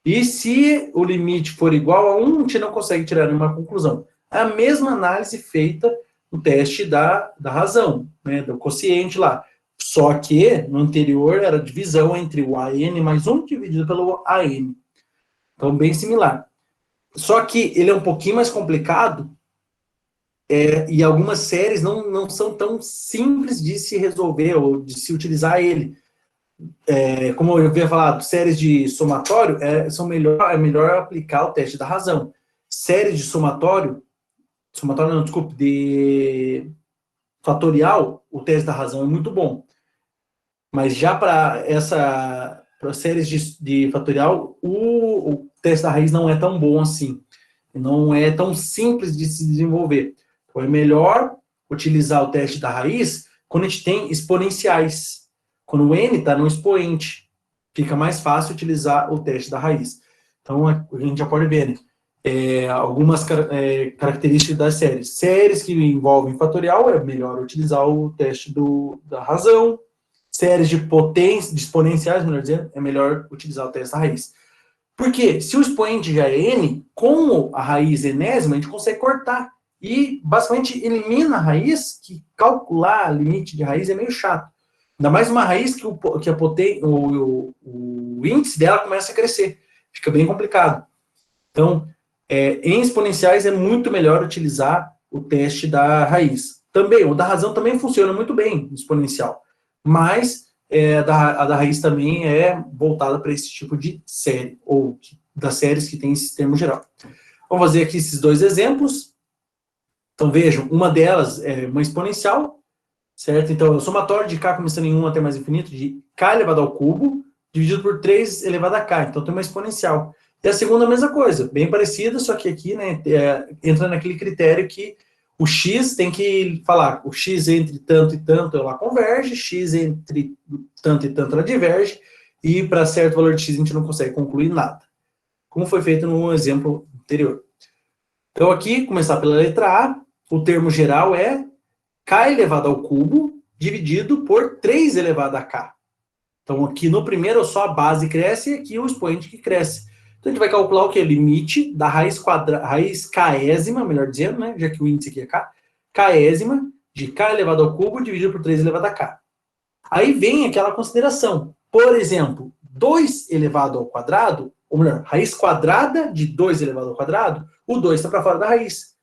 E se o limite for igual a 1, a gente não consegue tirar nenhuma conclusão. É a mesma análise feita no teste da razão, né, do quociente lá. Só que, no anterior, era a divisão entre o AN mais 1 dividido pelo AN. Então, bem similar. Só que ele é um pouquinho mais complicado, e algumas séries não são tão simples de se resolver ou de se utilizar ele. Como eu havia falado, séries de somatório é melhor aplicar o teste da razão. Séries de somatório não, desculpe, de fatorial, o teste da razão é muito bom. Mas já para séries de fatorial, o teste da raiz não é tão bom assim. Não é tão simples de se desenvolver. Então, é melhor utilizar o teste da raiz quando a gente tem exponenciais. Quando o n está no expoente, fica mais fácil utilizar o teste da raiz. Então, a gente já pode ver, né? Algumas características das séries. Séries que envolvem fatorial, é melhor utilizar o teste da razão. Séries de exponenciais, melhor dizendo, é melhor utilizar o teste da raiz. Porque se o expoente já é n, com a raiz enésima, a gente consegue cortar. E, basicamente, elimina a raiz, que calcular limite de raiz é meio chato. Ainda mais uma raiz que o índice dela começa a crescer. Fica bem complicado. Então, em exponenciais é muito melhor utilizar o teste da raiz. Também, o da razão também funciona muito bem, exponencial. Mas a da raiz também é voltada para esse tipo de série, ou das séries que tem esse termo geral. Vamos fazer aqui esses dois exemplos. Então, vejam, uma delas é uma exponencial, certo? Então, é o somatório de k começando em 1 até mais infinito, de k elevado ao cubo, dividido por 3 elevado a k. Então, tem uma exponencial. E a segunda, a mesma coisa, bem parecida, só que aqui, né, entra naquele critério que o x tem que falar, o x entre tanto e tanto ela converge, x entre tanto e tanto ela diverge, e para certo valor de x a gente não consegue concluir nada. Como foi feito no exemplo anterior. Então aqui, começar pela letra A, o termo geral é k elevado ao cubo dividido por 3 elevado a k. Então aqui no primeiro só a base cresce e aqui o expoente que cresce. Então, a gente vai calcular o que? Limite da raiz késima, melhor dizendo, né? Já que o índice aqui é k. Késima de k elevado ao cubo dividido por 3 elevado a k. Aí vem aquela consideração. Por exemplo, 2 elevado ao quadrado, ou melhor, raiz quadrada de 2 elevado ao quadrado, o 2 está para fora da raiz.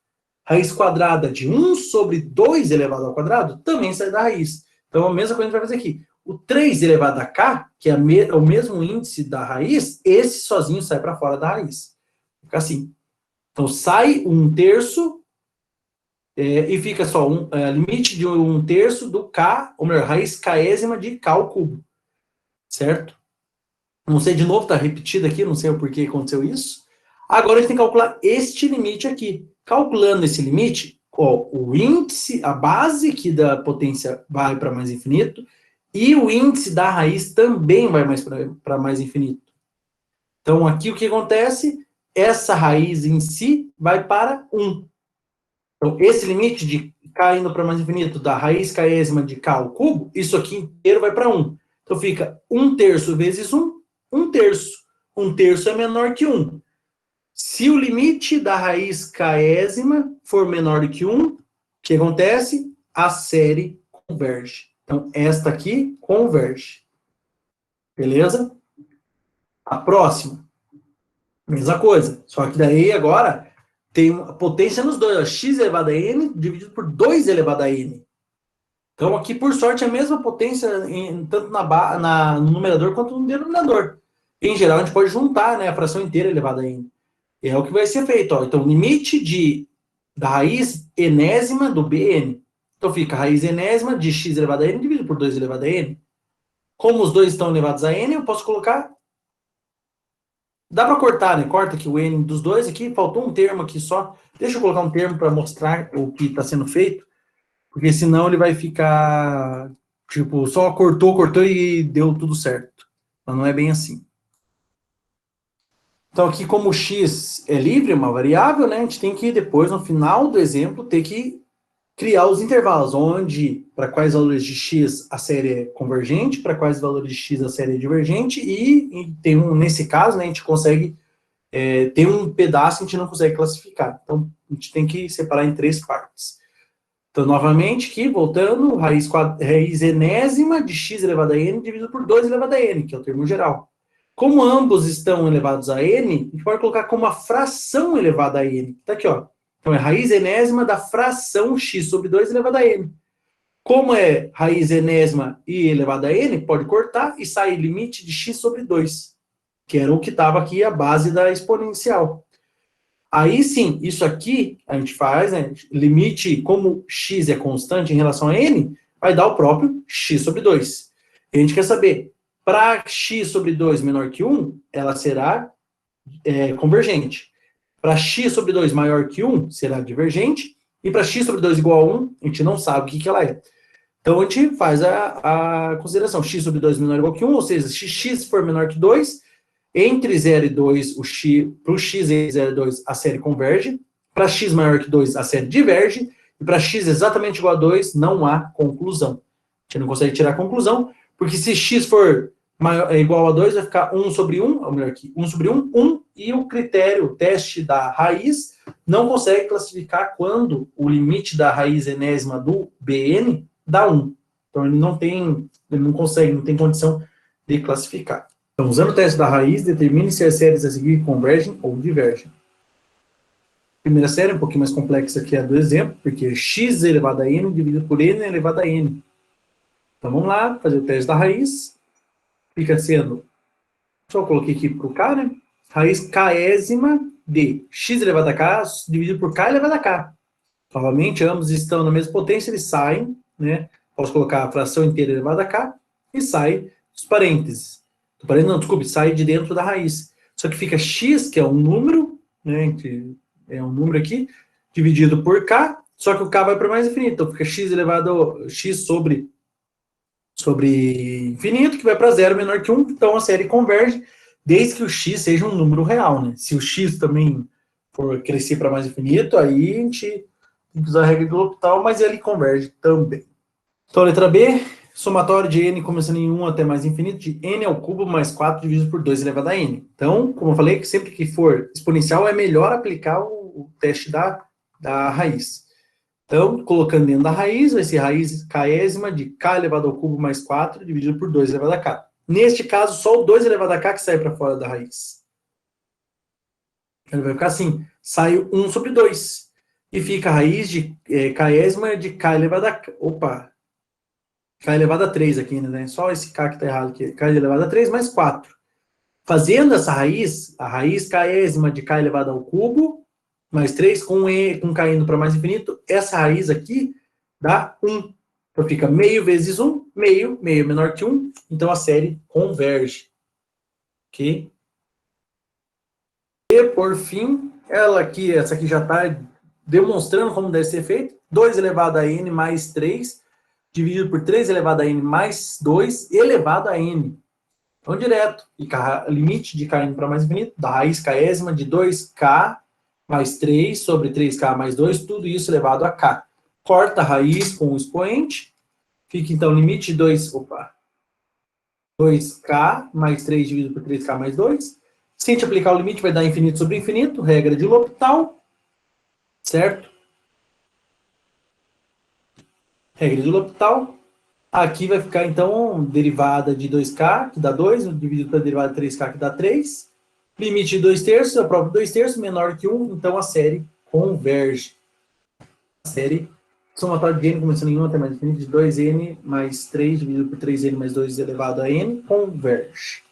Raiz quadrada de 1 sobre 2 elevado ao quadrado também sai da raiz. Então, a mesma coisa que a gente vai fazer aqui. O 3 elevado a k, que é o mesmo índice da raiz, esse sozinho sai para fora da raiz. Fica assim. Então, sai 1/3 e fica só limite de 1/3 do k, ou melhor, raiz késima de k ao cubo. Certo? Não sei, de novo, está repetido aqui, não sei o porquê aconteceu isso. Agora, a gente tem que calcular este limite aqui. Calculando esse limite, ó, o índice, a base que da potência vai para mais infinito, e o índice da raiz também vai para mais infinito. Então, aqui o que acontece? Essa raiz em si vai para 1. Então, esse limite de k indo para mais infinito da raiz késima de k ao cubo, isso aqui inteiro vai para 1. Então, fica 1/3 vezes 1, 1/3. 1/3 é menor que 1. Se o limite da raiz késima for menor do que 1, o que acontece? A série converge. Então, esta aqui converge. Beleza? A próxima, mesma coisa. Só que daí agora tem a potência nos dois. Ó, x elevado a n dividido por 2 elevado a n. Então, aqui, por sorte, é a mesma potência tanto no numerador quanto no denominador. Em geral, a gente pode juntar, né, a fração inteira elevada a n. É o que vai ser feito. Ó. Então, limite da raiz enésima do bn. Então, fica a raiz enésima de x elevado a n dividido por 2 elevado a n. Como os dois estão elevados a n, eu posso colocar... Dá para cortar, né? Corta aqui o n dos dois. Aqui faltou um termo aqui só. Deixa eu colocar um termo para mostrar o que está sendo feito. Porque senão ele vai ficar... Tipo, só cortou e deu tudo certo. Mas não é bem assim. Então, aqui, como o x é livre, é uma variável, né, a gente tem que, depois, no final do exemplo, ter que criar os intervalos, onde, para quais valores de x a série é convergente, para quais valores de x a série é divergente, e tem nesse caso, né, a gente consegue, tem um pedaço que a gente não consegue classificar. Então, a gente tem que separar em 3 partes. Então, novamente, aqui, voltando, raiz enésima de x elevado a n dividido por 2 elevado a n, que é o termo geral. Como ambos estão elevados a n, a gente pode colocar como a fração elevada a n. Tá aqui, ó. Então, é raiz enésima da fração x sobre 2 elevado a n. Como é raiz enésima e elevada a n, pode cortar e sai limite de x sobre 2, que era o que estava aqui a base da exponencial. Aí sim, isso aqui a gente faz, né? Limite, como x é constante em relação a n, vai dar o próprio x sobre 2. E a gente quer saber, para x sobre 2 menor que 1, ela será convergente. Para x sobre 2 maior que 1, será divergente. E para x sobre 2 igual a 1, a gente não sabe o que ela é. Então, a gente faz a consideração. X sobre 2 menor ou igual que 1, ou seja, se x for menor que 2, entre 0 e 2, para o x entre 0 e 2, a série converge. Para x maior que 2, a série diverge. E para x exatamente igual a 2, não há conclusão. A gente não consegue tirar a conclusão, porque se x for igual a 2, vai ficar 1 sobre 1, ou melhor aqui, 1 sobre 1, 1, e o critério, o teste da raiz, não consegue classificar quando o limite da raiz enésima do bn dá 1. Então, ele não consegue, não tem condição de classificar. Então, usando o teste da raiz, determine se as séries a seguir convergem ou divergem. A primeira série, um pouquinho mais complexa que a do exemplo, porque x elevado a n dividido por n elevado a n. Então, vamos lá, fazer o teste da raiz. Fica sendo, só coloquei aqui para o k, né? Raiz késima de x elevado a k dividido por k elevado a k. Novamente, ambos estão na mesma potência, eles saem, né? Posso colocar a fração inteira elevada a k e sai dos parênteses. Não, desculpe, sai de dentro da raiz. Só que fica x, que é um número, né? Que é um número aqui, dividido por k, só que o k vai para mais infinito. Então fica x elevado a x sobre infinito, que vai para 0 menor que 1. Então a série converge, desde que o x seja um número real, né? Se o x também for crescer para mais infinito, aí a gente tem que usar a regra do L'Hopital, mas ele converge também. Então, letra B, somatório de n começando em 1 até mais infinito, de n ao cubo mais 4 dividido por 2 elevado a n. Então, como eu falei, que sempre que for exponencial, é melhor aplicar o teste da raiz. Então, colocando dentro da raiz, vai ser raiz késima de k elevado ao cubo mais 4 dividido por 2 elevado a k. Neste caso, só o 2 elevado a k que sai para fora da raiz. Ele vai ficar assim, sai 1 sobre 2. E fica a raiz de késima de k elevado a k. Opa! K elevado a 3 aqui, né? Só esse k que está errado aqui. K elevado a 3 mais 4. Fazendo essa raiz, a raiz késima de k elevado ao cubo, mais 3, com k indo para mais infinito, essa raiz aqui dá 1. Então fica meio vezes 1, meio menor que 1, então a série converge. Ok? E por fim, essa aqui já está demonstrando como deve ser feito. 2 elevado a n mais 3, dividido por 3 elevado a n mais 2, elevado a n. Então, direto. E limite de k indo para mais infinito, da raiz késima de 2k mais 3 sobre 3k mais 2, tudo isso elevado a k. Corta a raiz com o expoente. Fica, então, limite de 2k mais 3 dividido por 3k mais 2. Se a gente aplicar o limite, vai dar infinito sobre infinito, regra de L'Hopital, certo? Regra de L'Hopital. Aqui vai ficar, então, derivada de 2k, que dá 2, dividido pela derivada de 3k, que dá 3. Limite de 2/3, é o próprio 2/3, menor que 1, então a série converge. A série somatória de n começando em 1 até mais infinito de 2n mais 3 dividido por 3n mais 2 elevado a n converge.